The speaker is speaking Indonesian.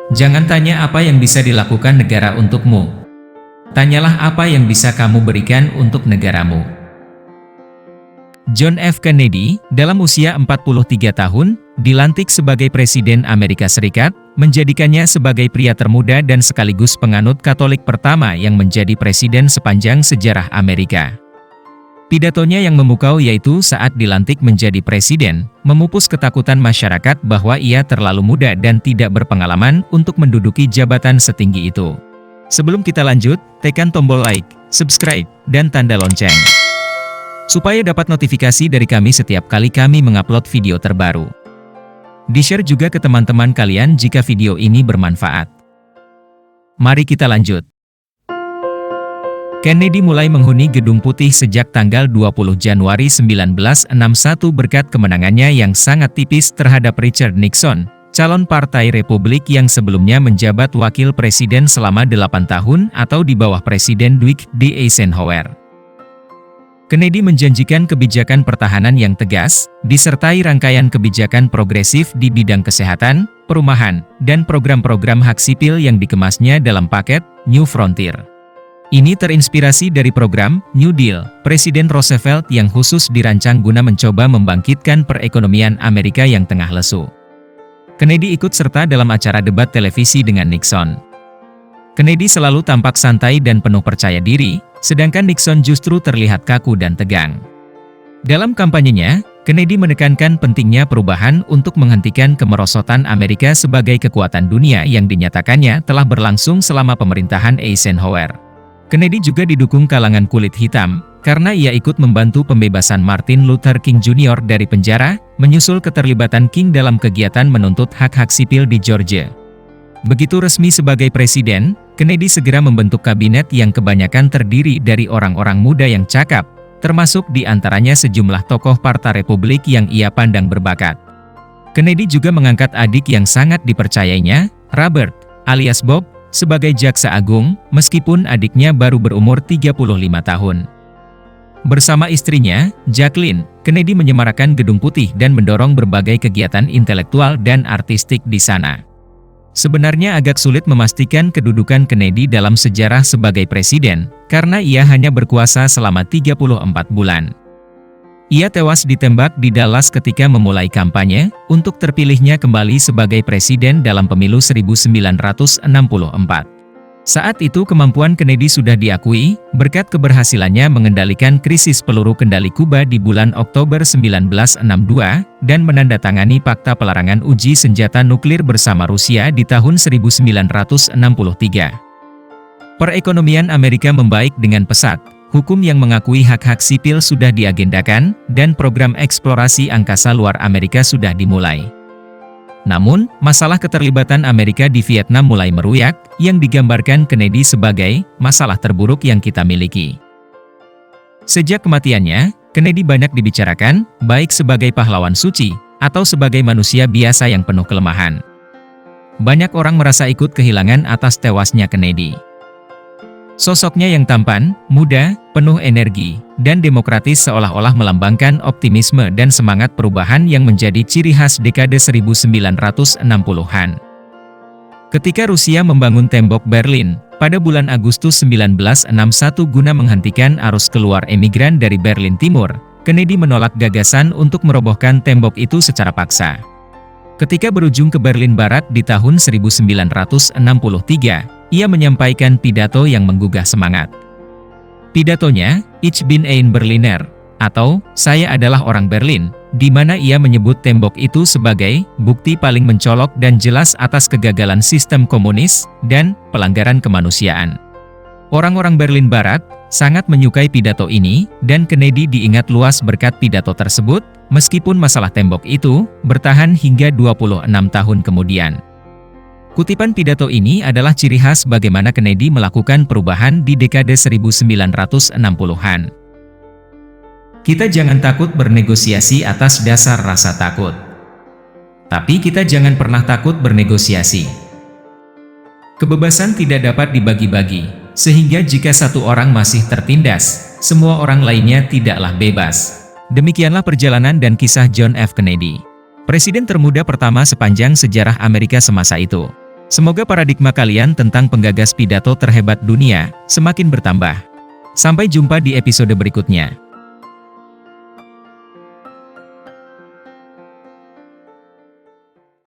Jangan tanya apa yang bisa dilakukan negara untukmu. Tanyalah apa yang bisa kamu berikan untuk negaramu. John F. Kennedy, dalam usia 43 tahun, dilantik sebagai Presiden Amerika Serikat, menjadikannya sebagai pria termuda dan sekaligus penganut Katolik pertama yang menjadi presiden sepanjang sejarah Amerika. Pidatonya yang memukau yaitu saat dilantik menjadi presiden, memupus ketakutan masyarakat bahwa ia terlalu muda dan tidak berpengalaman untuk menduduki jabatan setinggi itu. Sebelum kita lanjut, tekan tombol like, subscribe, dan tanda lonceng, supaya dapat notifikasi dari kami setiap kali kami mengupload video terbaru. Di-share juga ke teman-teman kalian jika video ini bermanfaat. Mari kita lanjut. Kennedy mulai menghuni Gedung Putih sejak tanggal 20 Januari 1961 berkat kemenangannya yang sangat tipis terhadap Richard Nixon, calon Partai Republik yang sebelumnya menjabat wakil presiden selama 8 tahun atau di bawah Presiden Dwight D. Eisenhower. Kennedy menjanjikan kebijakan pertahanan yang tegas, disertai rangkaian kebijakan progresif di bidang kesehatan, perumahan, dan program-program hak sipil yang dikemasnya dalam paket New Frontier. Ini terinspirasi dari program New Deal Presiden Roosevelt yang khusus dirancang guna mencoba membangkitkan perekonomian Amerika yang tengah lesu. Kennedy ikut serta dalam acara debat televisi dengan Nixon. Kennedy selalu tampak santai dan penuh percaya diri, sedangkan Nixon justru terlihat kaku dan tegang. Dalam kampanyenya, Kennedy menekankan pentingnya perubahan untuk menghentikan kemerosotan Amerika sebagai kekuatan dunia yang dinyatakannya telah berlangsung selama pemerintahan Eisenhower. Kennedy juga didukung kalangan kulit hitam, karena ia ikut membantu pembebasan Martin Luther King Jr. dari penjara, menyusul keterlibatan King dalam kegiatan menuntut hak-hak sipil di Georgia. Begitu resmi sebagai presiden, Kennedy segera membentuk kabinet yang kebanyakan terdiri dari orang-orang muda yang cakap, termasuk di antaranya sejumlah tokoh Partai Republik yang ia pandang berbakat. Kennedy juga mengangkat adik yang sangat dipercayainya, Robert, alias Bob, sebagai jaksa agung, meskipun adiknya baru berumur 35 tahun. Bersama istrinya, Jacqueline, Kennedy menyemarakan Gedung Putih dan mendorong berbagai kegiatan intelektual dan artistik di sana. Sebenarnya agak sulit memastikan kedudukan Kennedy dalam sejarah sebagai presiden, karena ia hanya berkuasa selama 34 bulan. Ia tewas ditembak di Dallas ketika memulai kampanye untuk terpilihnya kembali sebagai presiden dalam pemilu 1964. Saat itu kemampuan Kennedy sudah diakui, berkat keberhasilannya mengendalikan krisis peluru kendali Kuba di bulan Oktober 1962, dan menandatangani Fakta Pelarangan Uji Senjata Nuklir bersama Rusia di tahun 1963. Perekonomian Amerika membaik dengan pesat. Hukum yang mengakui hak-hak sipil sudah diagendakan, dan program eksplorasi angkasa luar Amerika sudah dimulai. Namun, masalah keterlibatan Amerika di Vietnam mulai meruyak, yang digambarkan Kennedy sebagai masalah terburuk yang kita miliki. Sejak kematiannya, Kennedy banyak dibicarakan, baik sebagai pahlawan suci, atau sebagai manusia biasa yang penuh kelemahan. Banyak orang merasa ikut kehilangan atas tewasnya Kennedy. Sosoknya yang tampan, muda, penuh energi, dan demokratis seolah-olah melambangkan optimisme dan semangat perubahan yang menjadi ciri khas dekade 1960-an. Ketika Rusia membangun tembok Berlin, pada bulan Agustus 1961 guna menghentikan arus keluar emigran dari Berlin Timur, Kennedy menolak gagasan untuk merobohkan tembok itu secara paksa. Ketika berujung ke Berlin Barat di tahun 1963, ia menyampaikan pidato yang menggugah semangat. Pidatonya, Ich bin ein Berliner, atau Saya adalah orang Berlin, di mana ia menyebut tembok itu sebagai bukti paling mencolok dan jelas atas kegagalan sistem komunis dan pelanggaran kemanusiaan. Orang-orang Berlin Barat sangat menyukai pidato ini, dan Kennedy diingat luas berkat pidato tersebut, meskipun masalah tembok itu bertahan hingga 26 tahun kemudian. Kutipan pidato ini adalah ciri khas bagaimana Kennedy melakukan perubahan di dekade 1960-an. Kita jangan takut bernegosiasi atas dasar rasa takut. Tapi kita jangan pernah takut bernegosiasi. Kebebasan tidak dapat dibagi-bagi, sehingga jika satu orang masih tertindas, semua orang lainnya tidaklah bebas. Demikianlah perjalanan dan kisah John F. Kennedy, presiden termuda pertama sepanjang sejarah Amerika semasa itu. Semoga paradigma kalian tentang penggagas pidato terhebat dunia semakin bertambah. Sampai jumpa di episode berikutnya.